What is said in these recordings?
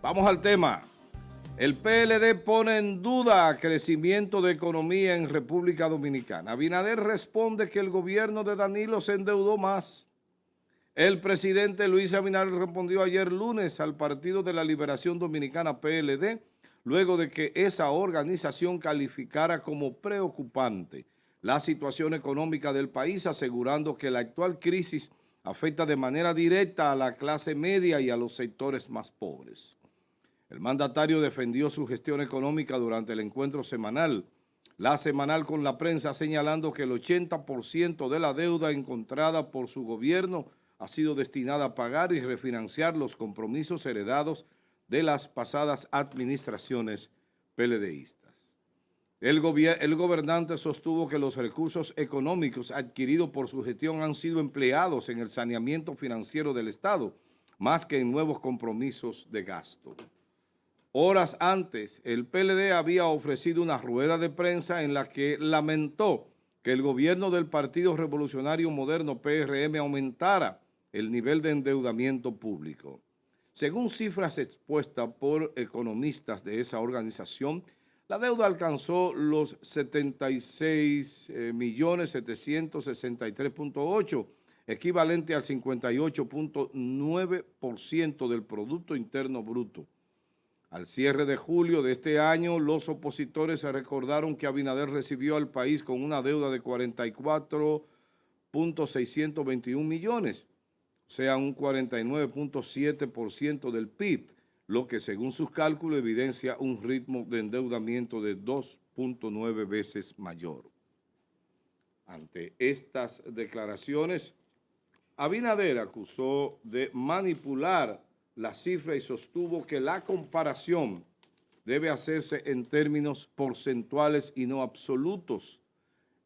Vamos al tema. El PLD pone en duda crecimiento de economía en República Dominicana. Abinader responde que el gobierno de Danilo se endeudó más. El presidente Luis Abinader respondió ayer lunes al Partido de la Liberación Dominicana PLD, luego de que esa organización calificara como preocupante la situación económica del país, asegurando que la actual crisis afecta de manera directa a la clase media y a los sectores más pobres. El mandatario defendió su gestión económica durante el encuentro semanal, la semanal con la prensa, señalando que el 80% de la deuda encontrada por su gobierno ha sido destinada a pagar y refinanciar los compromisos heredados de las pasadas administraciones PLDistas. El gobernante sostuvo que los recursos económicos adquiridos por su gestión han sido empleados en el saneamiento financiero del Estado, más que en nuevos compromisos de gasto. Horas antes, el PLD había ofrecido una rueda de prensa en la que lamentó que el gobierno del Partido Revolucionario Moderno, PRM, aumentara el nivel de endeudamiento público. Según cifras expuestas por economistas de esa organización, la deuda alcanzó los 76.763.8, equivalente al 58.9% del Producto Interno Bruto. Al cierre de julio de este año, los opositores se recordaron que Abinader recibió al país con una deuda de 44.621 millones, o sea, un 49.7% del PIB, lo que según sus cálculos evidencia un ritmo de endeudamiento de 2.9 veces mayor. Ante estas declaraciones, Abinader acusó de manipular la cifra y sostuvo que la comparación debe hacerse en términos porcentuales y no absolutos.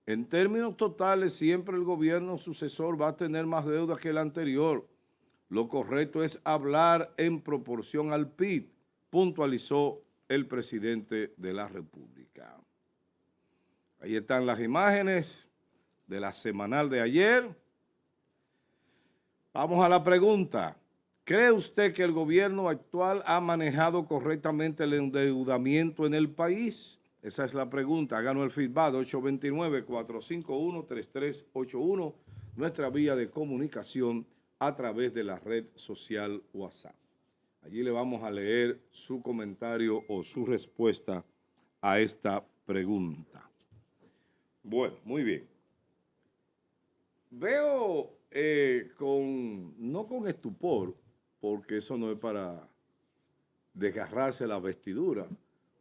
En términos totales, siempre el gobierno sucesor va a tener más deuda que el anterior. Lo correcto es hablar en proporción al PIB, puntualizó el presidente de la República. Ahí están las imágenes de la semanal de ayer. Vamos a la pregunta. ¿Cree usted que el gobierno actual ha manejado correctamente el endeudamiento en el país? Esa es la pregunta. Háganos el feedback 829-451-3381, nuestra vía de comunicación a través de la red social WhatsApp. Allí le vamos a leer su comentario o su respuesta a esta pregunta. Bueno, muy bien. Veo no con estupor, porque eso no es para desgarrarse la vestidura,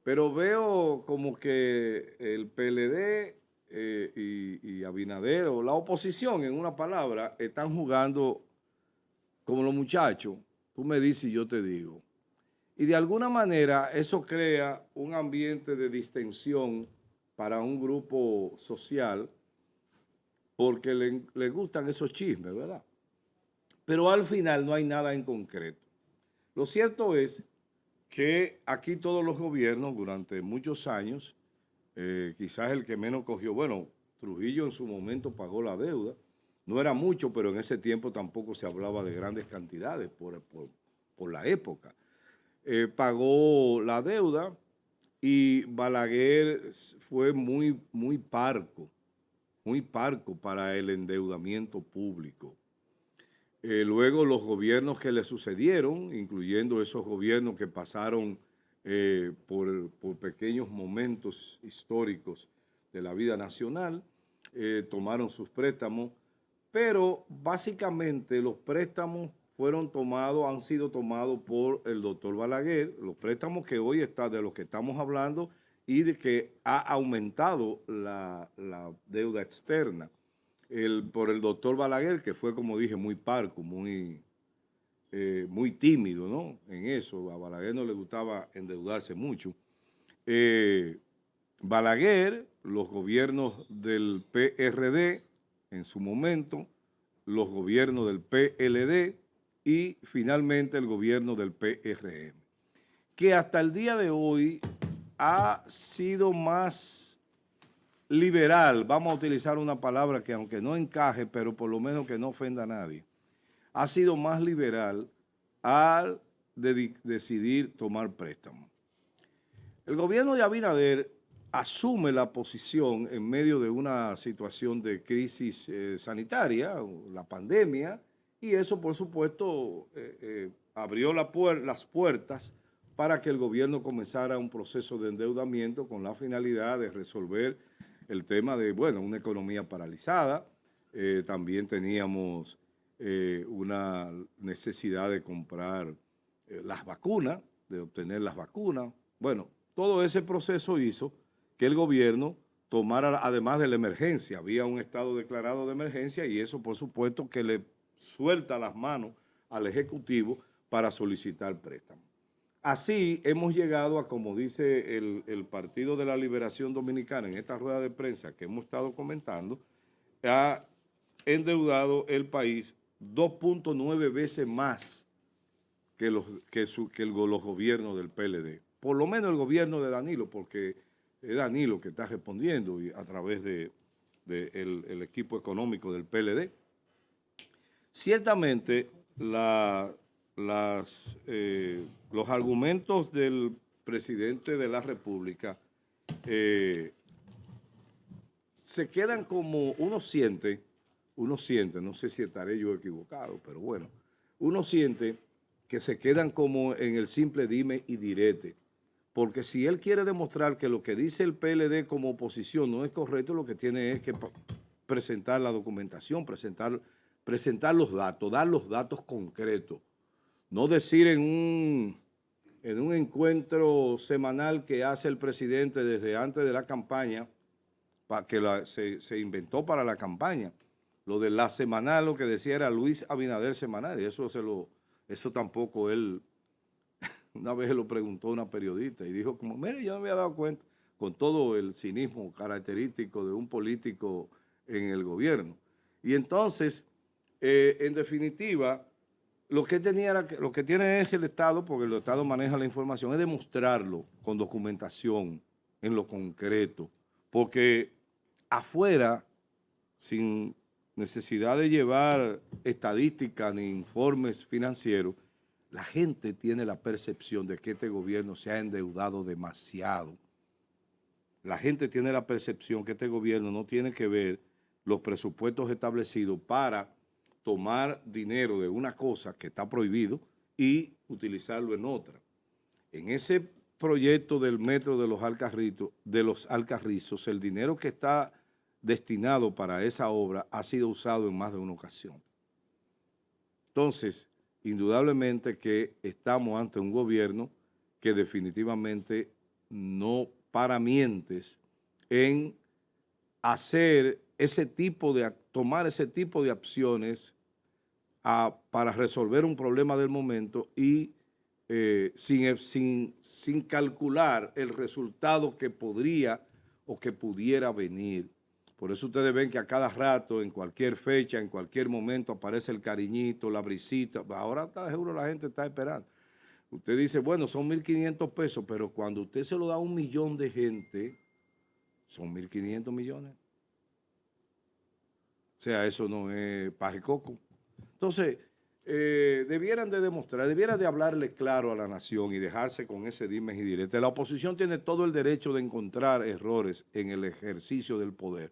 pero veo como que el PLD y Abinader, o la oposición, en una palabra, están jugando como los muchachos, tú me dices y yo te digo. Y de alguna manera eso crea un ambiente de distensión para un grupo social, porque le gustan esos chismes, ¿verdad? Pero al final no hay nada en concreto. Lo cierto es que aquí todos los gobiernos durante muchos años, quizás el que menos cogió, bueno, Trujillo en su momento pagó la deuda, no era mucho, pero en ese tiempo tampoco se hablaba de grandes cantidades por la época. Pagó la deuda y Balaguer fue muy parco para el endeudamiento público. Luego los gobiernos que le sucedieron, incluyendo esos gobiernos que pasaron por pequeños momentos históricos de la vida nacional, tomaron sus préstamos, pero básicamente los préstamos han sido tomados por el doctor Balaguer, los préstamos que hoy de los que estamos hablando y de que ha aumentado la deuda externa. Por el doctor Balaguer, que fue, como dije, muy parco, muy tímido, ¿no? En eso, a Balaguer no le gustaba endeudarse mucho. Balaguer, los gobiernos del PRD en su momento, los gobiernos del PLD y finalmente el gobierno del PRM, que hasta el día de hoy ha sido más liberal, vamos a utilizar una palabra que aunque no encaje, pero por lo menos que no ofenda a nadie, ha sido más liberal al decidir tomar préstamo. El gobierno de Abinader asume la posición en medio de una situación de crisis sanitaria, la pandemia, y eso, por supuesto, abrió las puertas para que el gobierno comenzara un proceso de endeudamiento con la finalidad de resolver el tema de, bueno, una economía paralizada. También teníamos una necesidad de comprar las vacunas, de obtener las vacunas. Bueno, todo ese proceso hizo que el gobierno tomara, además de la emergencia, había un estado declarado de emergencia y eso, por supuesto, que le suelta las manos al Ejecutivo para solicitar préstamos. Así hemos llegado a, como dice el Partido de la Liberación Dominicana en esta rueda de prensa que hemos estado comentando, ha endeudado el país 2.9 veces más que los gobiernos del PLD. Por lo menos el gobierno de Danilo, porque es Danilo que está respondiendo a través el equipo económico del PLD. Ciertamente, los argumentos del presidente de la República se quedan como uno siente, no sé si estaré yo equivocado, pero bueno, uno siente que se quedan como en el simple dime y direte. Porque si él quiere demostrar que lo que dice el PLD como oposición no es correcto, lo que tiene es que presentar la documentación, presentar los datos, dar los datos concretos. No decir en un encuentro semanal que hace el presidente desde antes de la campaña, que se inventó para la campaña. Lo de la semanal, lo que decía era Luis Abinader semanal, y eso tampoco él. Una vez lo preguntó una periodista y dijo como, mire, yo no me había dado cuenta, con todo el cinismo característico de un político en el gobierno. Y entonces, en definitiva, lo que tiene es el Estado, porque el Estado maneja la información, es demostrarlo con documentación, en lo concreto. Porque afuera, sin necesidad de llevar estadísticas ni informes financieros, la gente tiene la percepción de que este gobierno se ha endeudado demasiado. La gente tiene la percepción que este gobierno no tiene que ver los presupuestos establecidos para tomar dinero de una cosa que está prohibido y utilizarlo en otra. En ese proyecto del metro de los Alcarrizos, el dinero que está destinado para esa obra ha sido usado en más de una ocasión. Entonces, indudablemente que estamos ante un gobierno que definitivamente no para mientes en tomar ese tipo de acciones para resolver un problema del momento y sin calcular el resultado que podría o que pudiera venir. Por eso ustedes ven que a cada rato, en cualquier fecha, en cualquier momento, aparece el cariñito, la brisita. Ahora está seguro la gente está esperando. Usted dice, bueno, son 1.500 pesos, pero cuando usted se lo da a 1 millón de gente, son 1.500 millones. O sea, eso no es paje coco. Entonces, debieran de demostrar, debieran de hablarle claro a la nación y dejarse con ese dimes y diretes. La oposición tiene todo el derecho de encontrar errores en el ejercicio del poder.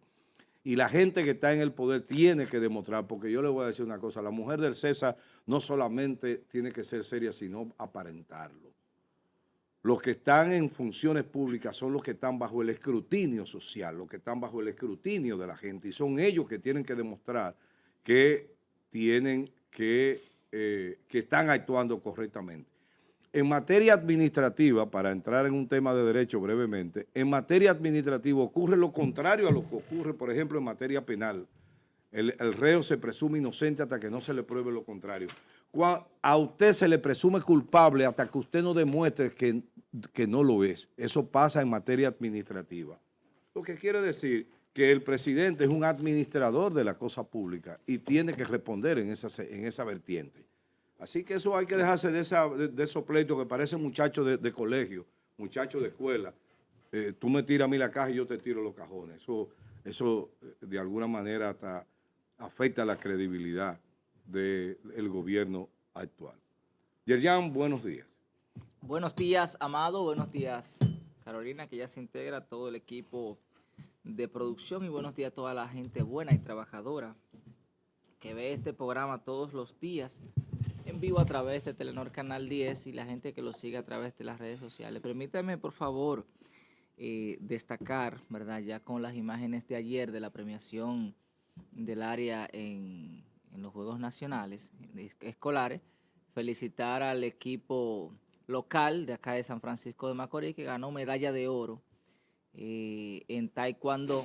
Y la gente que está en el poder tiene que demostrar, porque yo le voy a decir una cosa, la mujer del César no solamente tiene que ser seria, sino aparentarlo. Los que están en funciones públicas son los que están bajo el escrutinio social, los que están bajo el escrutinio de la gente, y son ellos que tienen que demostrar que están actuando correctamente. En materia administrativa, para entrar en un tema de derecho brevemente, en materia administrativa ocurre lo contrario a lo que ocurre, por ejemplo, en materia penal. El reo se presume inocente hasta que no se le pruebe lo contrario. A usted se le presume culpable hasta que usted no demuestre que no lo es. Eso pasa en materia administrativa. Lo que quiere decir que el presidente es un administrador de la cosa pública y tiene que responder en esa vertiente. Así que eso hay que dejarse de esos pleitos que parecen muchachos de colegio, muchachos de escuela. Tú me tiras a mí la caja y yo te tiro los cajones. Eso de alguna manera hasta afecta la credibilidad del gobierno actual. Yerjan, buenos días. Buenos días, Amado. Buenos días, Carolina, que ya se integra todo el equipo de producción. Y buenos días a toda la gente buena y trabajadora que ve este programa todos los días en vivo a través de Telenor Canal 10 y la gente que lo sigue a través de las redes sociales. Permítame, por favor, destacar, ¿verdad? Ya con las imágenes de ayer de la premiación del área en los Juegos Nacionales escolares, felicitar al equipo local de acá de San Francisco de Macorís que ganó medalla de oro en Taekwondo,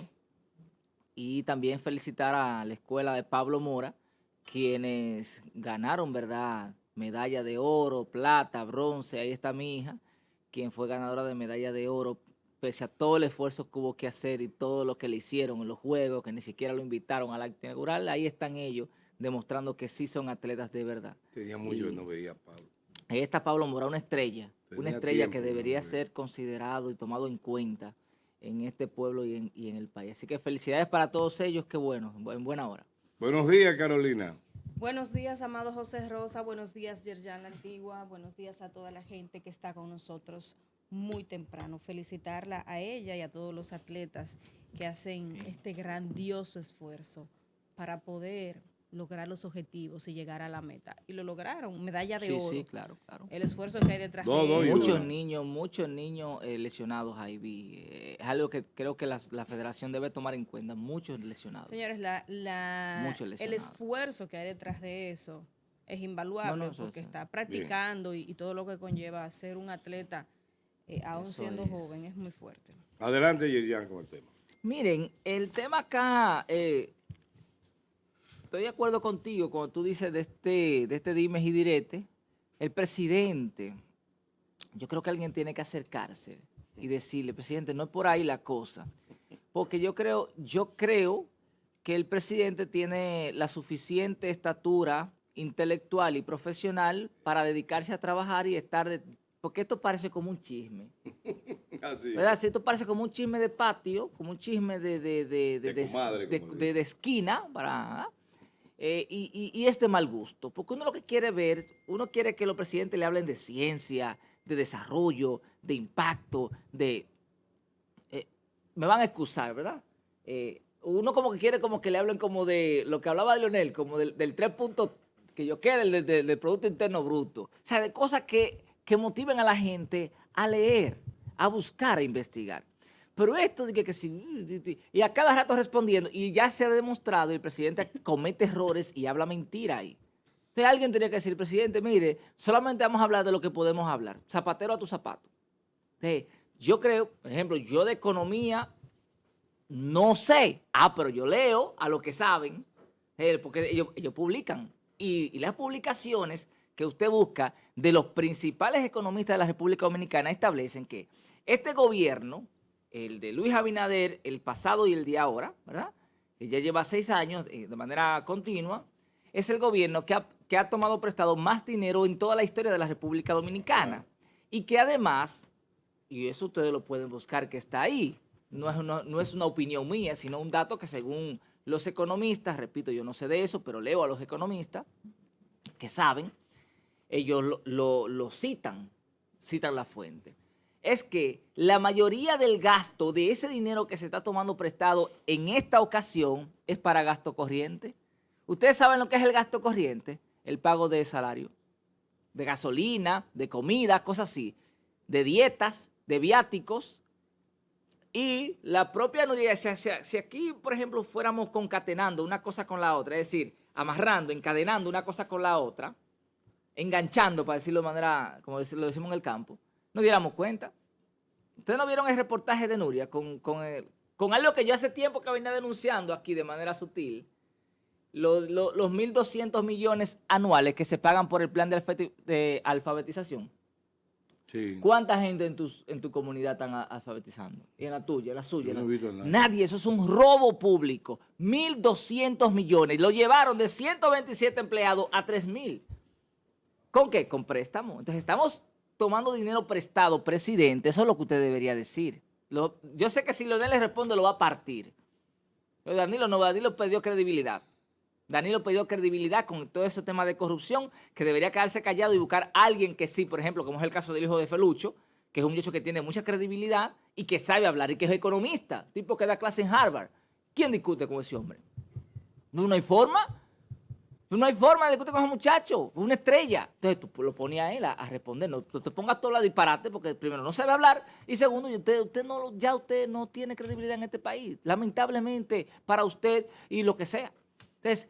y también felicitar a la escuela de Pablo Mora, quienes ganaron, ¿verdad?, medalla de oro, plata, bronce. Ahí está mi hija, quien fue ganadora de medalla de oro, pese a todo el esfuerzo que hubo que hacer y todo lo que le hicieron en los Juegos, que ni siquiera lo invitaron al acto inaugural. Ahí están ellos, demostrando que sí son atletas de verdad. Tenía mucho que no veía a Pablo. Ahí está Pablo Mora, una estrella que debería no ser considerado y tomado en cuenta en este pueblo y en el país. Así que felicidades para todos ellos, qué bueno, en buena hora. Buenos días, Carolina. Buenos días, amado José Rosa. Buenos días, Yerjan La Antigua. Buenos días a toda la gente que está con nosotros muy temprano. Felicitarla a ella y a todos los atletas que hacen este grandioso esfuerzo para poder lograr los objetivos y llegar a la meta. Y lo lograron, medalla de oro. Sí, claro, claro. El esfuerzo que hay detrás de Muchos eso. niños lesionados ahí vi. Es algo que creo que la federación debe tomar en cuenta. Muchos lesionados. Señores, Muchos lesionados. el esfuerzo que hay detrás de eso es invaluable, porque está practicando y todo lo que conlleva ser un atleta, aún Eso siendo es. joven, es muy fuerte. Adelante, Yerjan, con el tema. Miren, el tema acá, estoy de acuerdo contigo cuando tú dices de este dimes y direte. El presidente, yo creo que alguien tiene que acercarse y decirle, presidente, no es por ahí la cosa. Porque yo creo que el presidente tiene la suficiente estatura intelectual y profesional para dedicarse a trabajar y estar porque esto parece como un chisme. Así. ¿Verdad? Si esto parece como un chisme de patio, como un chisme comadre, como de esquina, y es de mal gusto. Porque uno lo que quiere ver, uno quiere que los presidentes le hablen de ciencia, de desarrollo, de impacto, me van a excusar, ¿verdad? Uno como que quiere como que le hablen como de lo que hablaba de Leonel, como del 3 puntos que yo quiero, del Producto Interno Bruto. O sea, de cosas que motiven a la gente a leer, a buscar, a investigar. Pero esto de que sí, y a cada rato respondiendo, y ya se ha demostrado, el presidente comete errores y habla mentira ahí. Entonces alguien tenía que decir, presidente, mire, solamente vamos a hablar de lo que podemos hablar. Zapatero a tu zapato. Entonces, yo creo, por ejemplo, yo de economía no sé. Pero yo leo a los que saben, porque ellos publican. Y las publicaciones que usted busca de los principales economistas de la República Dominicana establecen que este gobierno, el de Luis Abinader, el pasado y el de ahora, ¿verdad?, que ya lleva 6 años de manera continua, es el gobierno que ha tomado prestado más dinero en toda la historia de la República Dominicana. Y que además, y eso ustedes lo pueden buscar, que está ahí, no es una opinión mía, sino un dato que según los economistas, repito, yo no sé de eso, pero leo a los economistas que saben, ellos lo citan la fuente. Es que la mayoría del gasto de ese dinero que se está tomando prestado en esta ocasión es para gasto corriente. ¿Ustedes saben lo que es el gasto corriente? El pago de salario, de gasolina, de comida, cosas así, de dietas, de viáticos. Y la propia Nuria, si aquí, por ejemplo, fuéramos concatenando una cosa con la otra, es decir, amarrando, encadenando una cosa con la otra, enganchando, para decirlo de manera, como lo decimos en el campo, nos diéramos cuenta. Ustedes no vieron el reportaje de Nuria con algo que yo hace tiempo que venía denunciando aquí de manera sutil, los 1.200 millones anuales que se pagan por el plan de alfabetización. Sí. ¿Cuánta gente en tu comunidad están alfabetizando? Y en la tuya, en la suya. Yo no he visto nada. Nadie, eso es un robo público. 1.200 millones. Lo llevaron de 127 empleados a 3.000. ¿Con qué? Con préstamo. Entonces estamos tomando dinero prestado, presidente. Eso es lo que usted debería decir. Yo sé que si Leonel le responde lo va a partir. Pero Danilo no, Danilo perdió credibilidad. Danilo perdió credibilidad con todo ese tema de corrupción, que debería quedarse callado y buscar a alguien que sí, por ejemplo, como es el caso del hijo de Felucho, que es un muchacho que tiene mucha credibilidad y que sabe hablar y que es economista, tipo que da clase en Harvard. ¿Quién discute con ese hombre? No hay forma. No hay forma de discutir con ese muchacho. Es una estrella. Entonces tú lo pones a él a responder. No te pongas todo la disparate porque primero no sabe hablar y segundo, usted no tiene credibilidad en este país. Lamentablemente para usted y lo que sea. Entonces,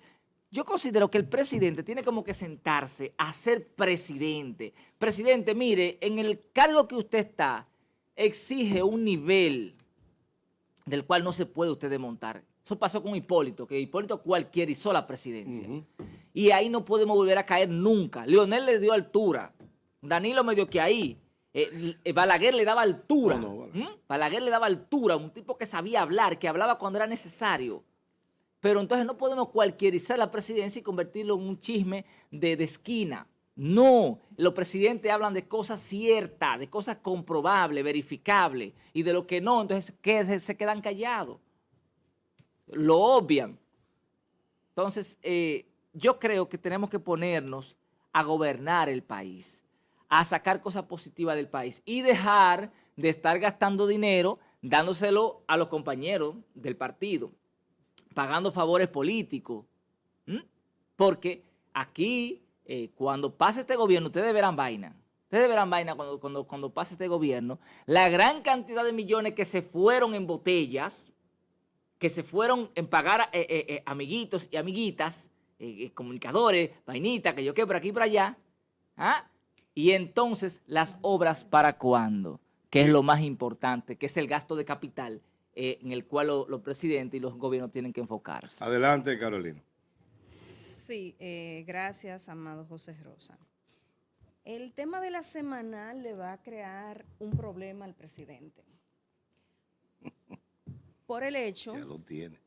yo considero que el presidente tiene como que sentarse a ser presidente. Presidente, mire, en el cargo que usted está, exige un nivel del cual no se puede usted desmontar. Eso pasó con Hipólito, que Hipólito cualquierizó la presidencia. Y ahí no podemos volver a caer nunca. Leonel le dio altura. Danilo medio que ahí. Balaguer le daba altura. Balaguer le daba altura. Un tipo que sabía hablar, que hablaba cuando era necesario. Pero entonces no podemos cualquierizar la presidencia y convertirlo en un chisme de esquina. No, los presidentes hablan de cosas ciertas, de cosas comprobables, verificables, y de lo que no, entonces se quedan callados. Lo obvian. Entonces, yo creo que tenemos que ponernos a gobernar el país, a sacar cosas positivas del país y dejar de estar gastando dinero dándoselo a los compañeros del partido, pagando favores políticos. Porque aquí, cuando pase este gobierno, ustedes verán vaina. Ustedes verán vaina cuando pase este gobierno. La gran cantidad de millones que se fueron en botellas, que se fueron en pagar amiguitos y amiguitas, comunicadores, vainitas, que yo qué por aquí y por allá. ¿Ah? Y entonces, las obras ¿para cuándo? Que es lo más importante, que es el gasto de capital en el cual los presidentes y los gobiernos tienen que enfocarse. Adelante, Carolina. Sí, gracias, amado José Rosa. El tema de la semanal le va a crear un problema al presidente. Por el hecho... Ya lo tiene.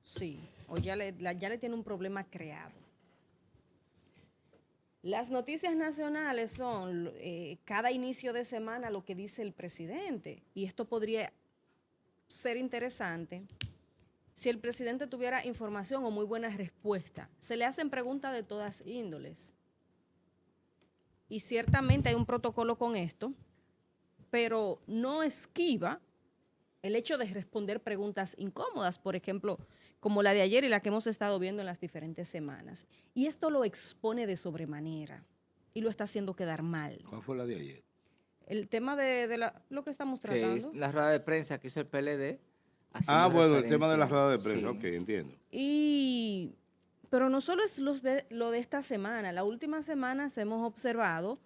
Sí, o ya le tiene un problema creado. Las noticias nacionales son cada inicio de semana lo que dice el presidente. Y esto podría ser interesante si el presidente tuviera información o muy buena respuesta. Se le hacen preguntas de todas índoles. Y ciertamente hay un protocolo con esto, pero no esquiva el hecho de responder preguntas incómodas, por ejemplo, como la de ayer y la que hemos estado viendo en las diferentes semanas. Y esto lo expone de sobremanera y lo está haciendo quedar mal. ¿Cuál fue la de ayer? El tema de lo que estamos tratando. La rueda de prensa que hizo el PLD. Bueno, el tema de la rueda de prensa, sí. Ok, entiendo. Pero no solo es lo de esta semana. La última semana hemos observado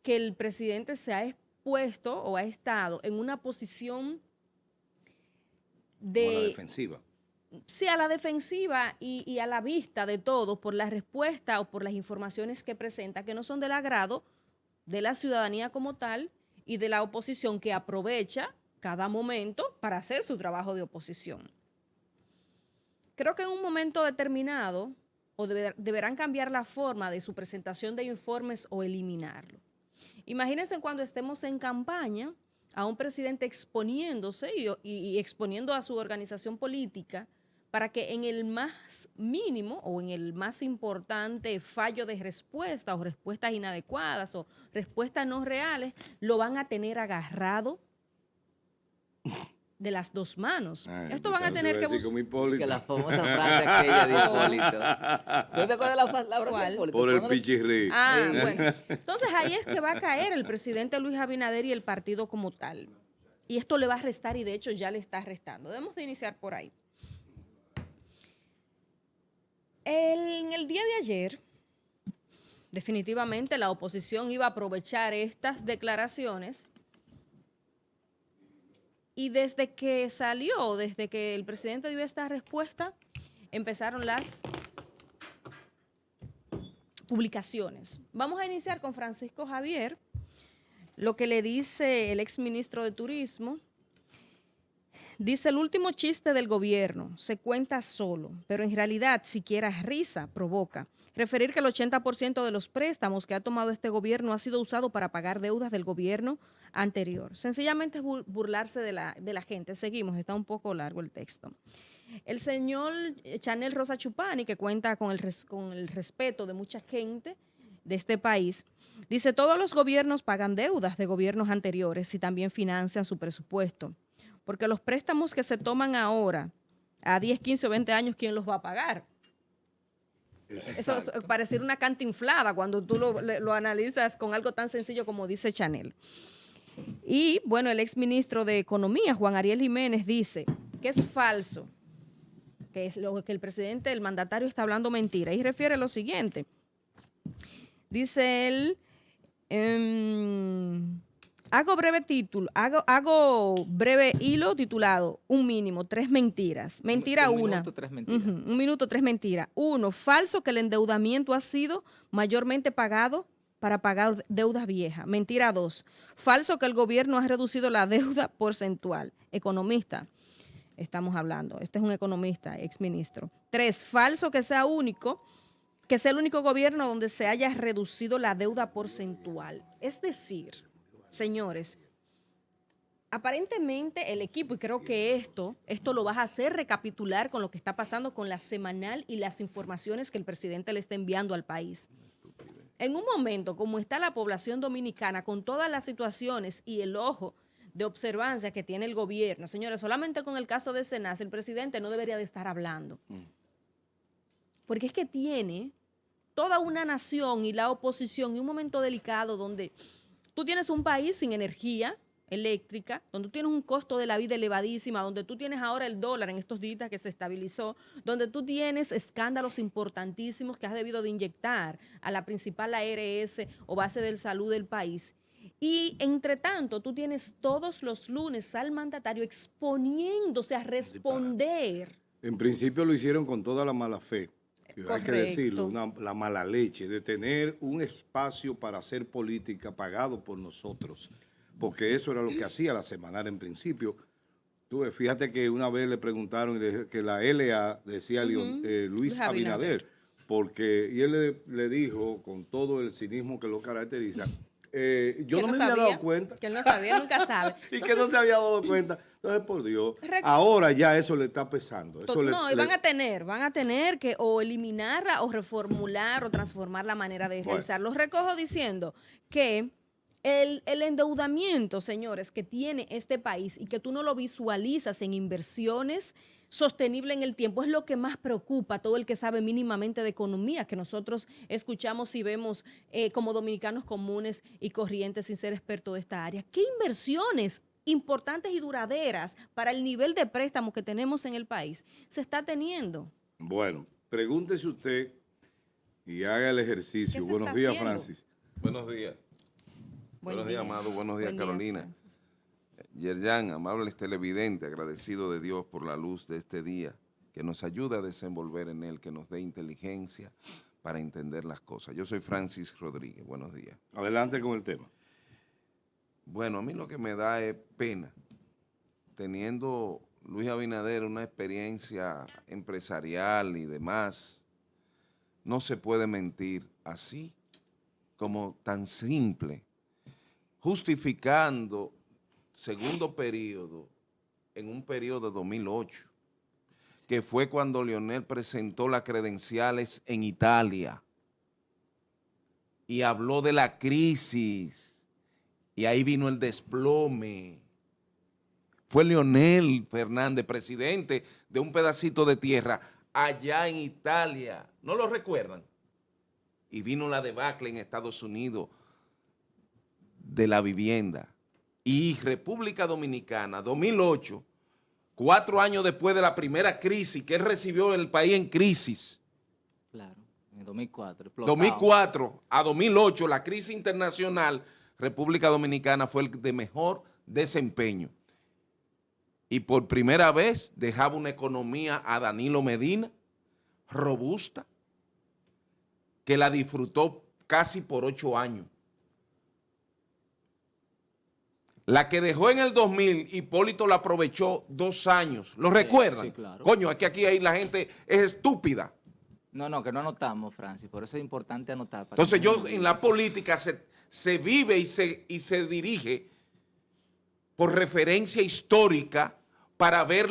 que el presidente se ha expuesto o ha estado en una posición de... a la defensiva. Sí, a la defensiva y a la vista de todos por la respuesta o por las informaciones que presenta, que no son del agrado de la ciudadanía como tal y de la oposición, que aprovecha cada momento para hacer su trabajo de oposición. Creo que en un momento determinado deberán cambiar la forma de su presentación de informes o eliminarlo. Imagínense cuando estemos en campaña a un presidente exponiéndose y exponiendo a su organización política para que en el más mínimo o en el más importante fallo de respuesta o respuestas inadecuadas o respuestas no reales, lo van a tener agarrado de las dos manos. Esto van a tener que buscar. Que la famosa frase aquella de Hipólito. ¿Tú te acuerdas de la frase de Hipólito? Por el pichirrí. Bueno. Entonces ahí es que va a caer el presidente Luis Abinader y el partido como tal. Y esto le va a restar y de hecho ya le está restando. Debemos de iniciar por ahí. En el día de ayer, definitivamente la oposición iba a aprovechar estas declaraciones y desde que el presidente dio esta respuesta, empezaron las publicaciones. Vamos a iniciar con Francisco Javier, lo que le dice el exministro de Turismo. Dice: el último chiste del gobierno se cuenta solo, pero en realidad siquiera risa provoca. Referir que el 80% de los préstamos que ha tomado este gobierno ha sido usado para pagar deudas del gobierno anterior. Sencillamente es burlarse de la gente. Seguimos, está un poco largo el texto. El señor Chanel Rosa Chupani, que cuenta con el respeto de mucha gente de este país, dice, todos los gobiernos pagan deudas de gobiernos anteriores y también financian su presupuesto, porque los préstamos que se toman ahora, a 10, 15 o 20 años, ¿quién los va a pagar? Eso es parecer una cantinflada cuando tú lo analizas con algo tan sencillo como dice Chanel. Y bueno, el exministro de Economía, Juan Ariel Jiménez, dice que es falso, que es lo que el presidente, el mandatario está hablando mentira, y refiere lo siguiente. Dice él, hago breve hilo titulado Un mínimo, 3 mentiras. Mentira un una. Minuto, 3 mentiras. Un minuto, 3 mentiras. 1, falso que el endeudamiento ha sido mayormente pagado para pagar deudas viejas. Mentira 2, falso que el gobierno ha reducido la deuda porcentual. Economista, estamos hablando. Este es un economista, exministro. 3, falso que sea el único gobierno donde se haya reducido la deuda porcentual. Es decir, señores, aparentemente el equipo, y creo que esto lo vas a hacer recapitular con lo que está pasando con la semanal y las informaciones que el presidente le está enviando al país. En un momento como está la población dominicana, con todas las situaciones y el ojo de observancia que tiene el gobierno, señores, solamente con el caso de Senasa, el presidente no debería de estar hablando. Porque es que tiene toda una nación y la oposición en un momento delicado donde tú tienes un país sin energía eléctrica, donde tú tienes un costo de la vida elevadísima, donde tú tienes ahora el dólar en estos días que se estabilizó, donde tú tienes escándalos importantísimos que has debido de inyectar a la principal ARS o base de salud del país. Y entre tanto, tú tienes todos los lunes al mandatario exponiéndose a responder. En principio lo hicieron con toda la mala fe. Hay que decirlo, la mala leche de tener un espacio para hacer política pagado por nosotros, porque eso era lo que hacía la semanal en principio. Fíjate que una vez le preguntaron que la LA decía Luis Abinader, y él le dijo con todo el cinismo que lo caracteriza, yo no me había dado cuenta. Que él no sabía, nunca sabe. Y entonces, que no se había dado cuenta. Entonces, por Dios, ahora ya eso le está pesando. Y van a tener que o eliminarla o reformular o transformar la manera de realizar. Los recojo diciendo que el endeudamiento, señores, que tiene este país y que tú no lo visualizas en inversiones sostenible en el tiempo, es lo que más preocupa a todo el que sabe mínimamente de economía, que nosotros escuchamos y vemos como dominicanos comunes y corrientes sin ser expertos de esta área. ¿Qué inversiones importantes y duraderas para el nivel de préstamos que tenemos en el país se está teniendo? Bueno, pregúntese usted y haga el ejercicio. Buenos días, haciendo? Francis. Buenos días. Buenos días, Amado. Buenos días, Carolina. Yerjan, amables televidentes, agradecido de Dios por la luz de este día, que nos ayuda a desenvolver en él, que nos dé inteligencia para entender las cosas. Yo soy Francis Rodríguez. Buenos días. Adelante con el tema. Bueno, a mí lo que me da es pena, teniendo Luis Abinader una experiencia empresarial y demás, no se puede mentir así, como tan simple, justificando segundo periodo en un periodo de 2008, que fue cuando Leonel presentó las credenciales en Italia y habló de la crisis y ahí vino el desplome. Fue Leonel Fernández, presidente de un pedacito de tierra allá en Italia, ¿no lo recuerdan? Y vino la debacle en Estados Unidos de la vivienda. Y República Dominicana, 2008, 4 años después de la primera crisis que él recibió el país en crisis. Claro, en 2004. 2004 a 2008, la crisis internacional, República Dominicana fue el de mejor desempeño. Y por primera vez dejaba una economía a Danilo Medina, robusta, que la disfrutó casi por 8 años. La que dejó en el 2000, Hipólito la aprovechó 2 años. ¿Lo recuerdan? Sí, claro. Coño, es que aquí la gente es estúpida. No, que no anotamos, Francis. Por eso es importante anotar. Entonces en la política se vive y se dirige por referencia histórica para ver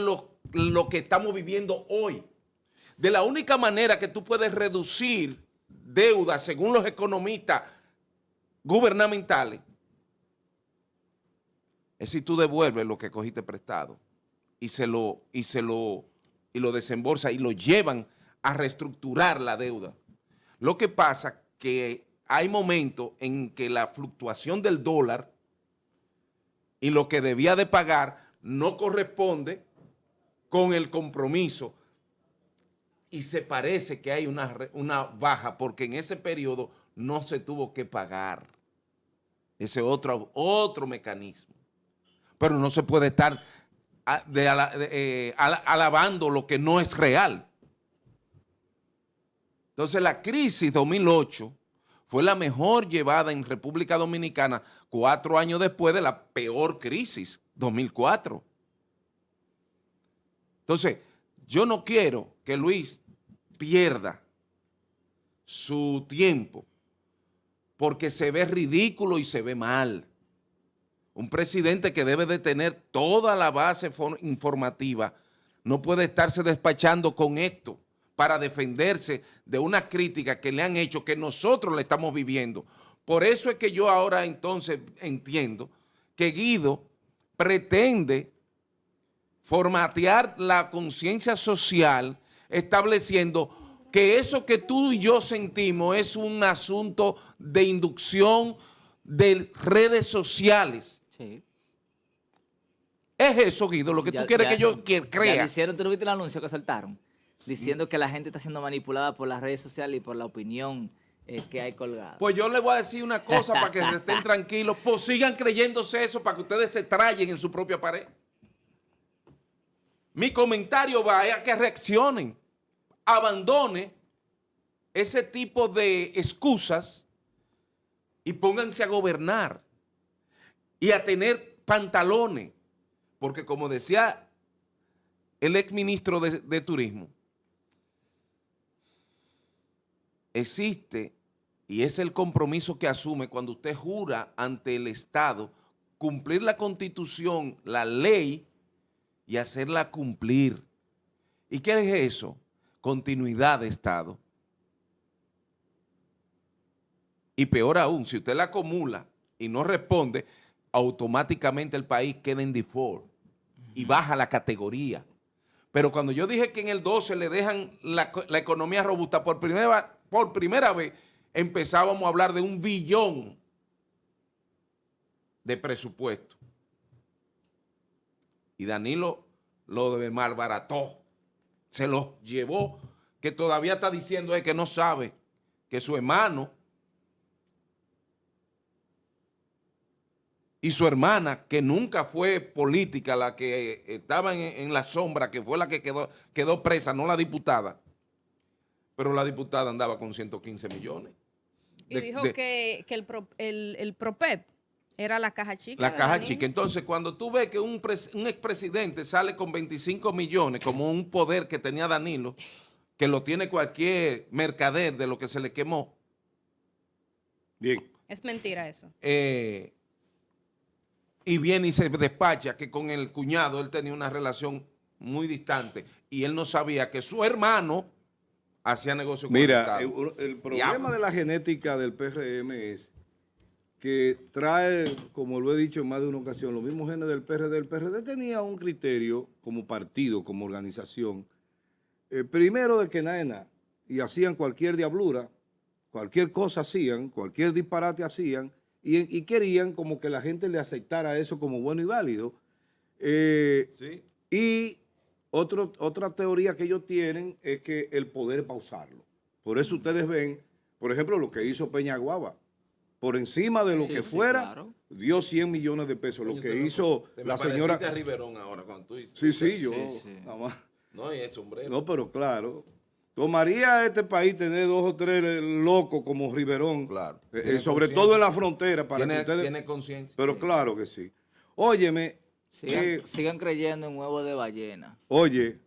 lo que estamos viviendo hoy. De la única manera que tú puedes reducir deuda, según los economistas gubernamentales, es si tú devuelves lo que cogiste prestado y lo desembolsas y lo llevan a reestructurar la deuda. Lo que pasa que hay momentos en que la fluctuación del dólar y lo que debía de pagar no corresponde con el compromiso y se parece que hay una baja porque en ese periodo no se tuvo que pagar. Ese otro mecanismo. Pero no se puede estar alabando lo que no es real. Entonces la crisis 2008 fue la mejor llevada en República Dominicana 4 años después de la peor crisis, 2004. Entonces, yo no quiero que Luis pierda su tiempo porque se ve ridículo y se ve mal. Un presidente que debe de tener toda la base informativa no puede estarse despachando con esto para defenderse de una crítica que le han hecho que nosotros le estamos viviendo. Por eso es que yo ahora entonces entiendo que Guido pretende formatear la conciencia social estableciendo que eso que tú y yo sentimos es un asunto de inducción de redes sociales. Sí. ¿Es eso, Guido, lo que tú quieres que yo crea? Ya hicieron, ¿tú no viste el anuncio que saltaron? Diciendo que la gente está siendo manipulada por las redes sociales y por la opinión que hay colgada. Pues yo les voy a decir una cosa para que estén tranquilos. Pues sigan creyéndose eso para que ustedes se trayen en su propia pared. Mi comentario va a que reaccionen. Abandone ese tipo de excusas y pónganse a gobernar y a tener pantalones. Porque como decía el exministro de Turismo, existe, y es el compromiso que asume cuando usted jura ante el Estado, cumplir la Constitución, la ley, y hacerla cumplir. ¿Y qué es eso? Continuidad de Estado. Y peor aún, si usted la acumula y no responde, automáticamente el país queda en default y baja la categoría. Pero cuando yo dije que en el 12 le dejan la economía robusta, por primera vez empezábamos a hablar de 1 billón de presupuesto. Y Danilo lo malbarató, se lo llevó, que todavía está diciendo que no sabe que su hermano y su hermana, que nunca fue política, la que estaba en la sombra, que fue la que quedó presa, no la diputada, pero la diputada andaba con 115 millones. Y dijo que el PROPEP era la caja chica. La caja chica. Entonces, cuando tú ves que un expresidente sale con 25 millones, como un poder que tenía Danilo, que lo tiene cualquier mercader de lo que se le quemó. Bien. Es mentira eso. Y viene y se despacha que con el cuñado él tenía una relación muy distante y él no sabía que su hermano hacía negocio con el Estado. Mira, el problema de la genética del PRM es que trae, como lo he dicho en más de una ocasión, los mismos genes del PRD. El PRD tenía un criterio como partido, como organización, primero de que nada, y hacían cualquier diablura, cualquier cosa hacían, cualquier disparate hacían, y querían como que la gente le aceptara eso como bueno y válido. Sí. Y otra teoría que ellos tienen es que el poder es pausarlo. Por eso ustedes ven, por ejemplo, lo que hizo Peñaguaba. Por encima de lo que fuera, claro, dio 100 millones de pesos. Lo que hizo la señora... a Riverón ahora cuando tú dices. Sí, yo. Sí. Nada más. No, y el sombrero. No, pero claro. Tomaría este país tener 2 o 3 locos como Riverón. Claro. Sobre todo en la frontera. Para que ustedes... Tiene conciencia. Pero claro que sí. Óyeme. Sigan creyendo en huevo de ballena. Oye,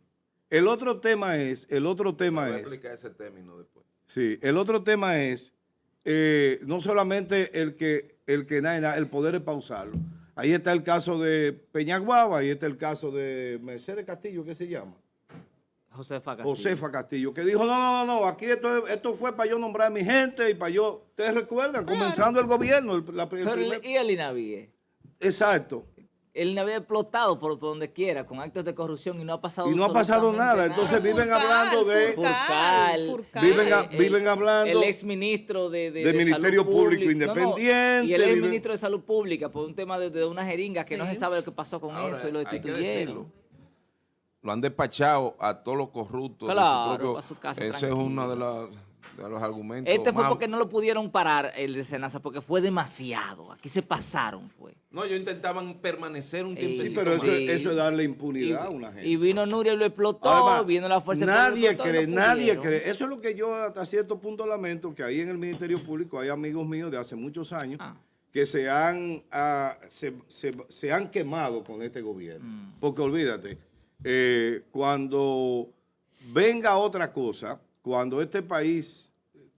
el otro tema es... Voy a explicar ese término después. Sí, el otro tema es... no solamente el poder es pausarlo. Ahí está el caso de Peñaguaba, ahí está el caso de Mercedes Castillo, ¿qué se llama? Josefa Castillo. Josefa Castillo, que dijo, no, aquí esto fue para yo nombrar a mi gente y para yo, ¿ustedes recuerdan? Comenzando el gobierno, ¿Y el INAVIE? Exacto. El INAVIE ha explotado por donde quiera con actos de corrupción y no ha pasado Y no ha pasado nada. Entonces viven hablando de... Viven hablando... El exministro de Ministerio Salud Público Pública. Independiente. Y el exministro de Salud Pública por un tema de una jeringa que no Sí. se sabe lo que pasó con Ahora, eso y lo hay que destituyeron. decirlo. Lo han despachado a todos los corruptos. Claro, de su propio, a su casa ese es tranquilo. uno de los argumentos. Este fue más- porque no lo pudieron parar, el de Senasa, porque fue demasiado. Aquí se pasaron, fue. No, ellos intentaban permanecer un Sí, tiempo. Sí, pero Sí. eso es darle impunidad a una gente. Y vino Nuria y lo explotó, Además, vino la fuerza del nadie pueblo, lo explotó y cree, no nadie pudieron. cree. Eso es lo que yo hasta cierto punto lamento, que ahí en el Ministerio Público hay amigos míos de hace muchos años Ah. que se han quemado con este gobierno. Porque olvídate, cuando venga otra cosa, cuando este país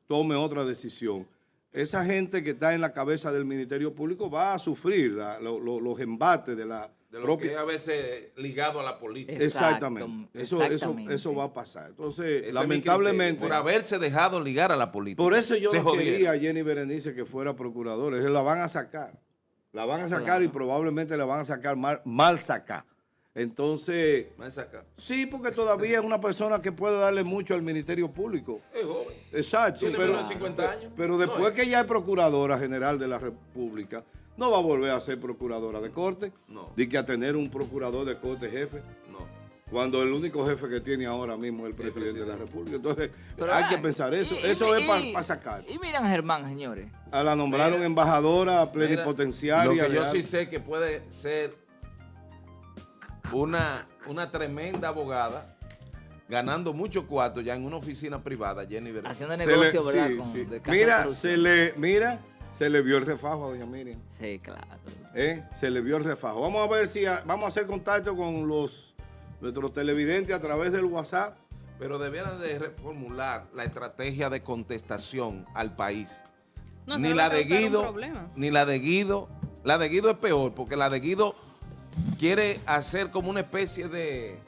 tome otra decisión, esa gente que está en la cabeza del Ministerio Público va a sufrir los embates de la De lo propia... que es a veces ligado a la política. Exactamente. Exactamente. Eso va a pasar. Entonces, Ese es mi lamentablemente, criterio, por haberse dejado ligar a la política. por eso yo Se no jodieron. quería a Jenny Berenice que fuera procuradora. La van a sacar. La van a sacar Claro. y probablemente la van a sacar mal sacada. Entonces, Más acá. sí, porque todavía es una persona que puede darle mucho al Ministerio Público. Es joven. Exacto. Tiene Pero, menos de 50 años. pero después que ya es Procuradora General de la República, no va a volver a ser Procuradora de Corte. No. Ni que a tener un Procurador de Corte jefe. No. Cuando el único jefe que tiene ahora mismo es el presidente de la República. Entonces, Pero, hay que pensar eso. Eso es para sacar. Y miran a Germán, señores. A la nombraron Mira, embajadora plenipotenciaria. Lo que yo de- sí sé que puede ser una tremenda abogada ganando mucho cuarto ya en una oficina privada, Jenny Berenice. Haciendo se negocio, le- ¿verdad? sí, Con, sí. de casa de corrupción. Se le vio el refajo a doña Miriam. Sí, claro. Se le vio el refajo. Vamos a ver si vamos a hacer contacto con nuestros televidentes a través del WhatsApp. Pero debieran de reformular la estrategia de contestación al país. No, Ni eso la va a de causar un Guido, problema. ni la de Guido. La de Guido es peor, porque la de Guido quiere hacer como una especie de...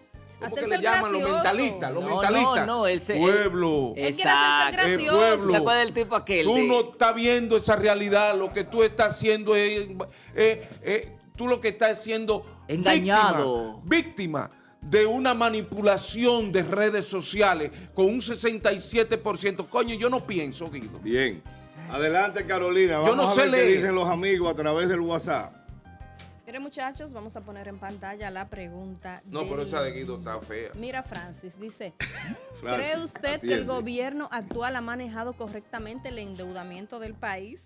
¿Cómo que Hacerse le el llaman los gracioso. mentalistas? Los No, mentalistas. no, él se- Pueblo. Él quiere hacerse el gracioso. pueblo. ¿Te acuerdas del tipo aquel? Tú de- no estás viendo esa realidad, lo que tú estás haciendo es, tú lo que estás haciendo Engañado. víctima de una manipulación de redes sociales con un 67%. Coño, yo no pienso, Guido. Bien. Adelante, Carolina. Yo no Vamos sé a ver qué leer. dicen los amigos a través del WhatsApp. Miren, muchachos, vamos a poner en pantalla la pregunta. No, pero esa de Guido está fea. Mira, Francis, dice, Francis, ¿cree usted que el atiende. gobierno actual ha manejado correctamente el endeudamiento del país?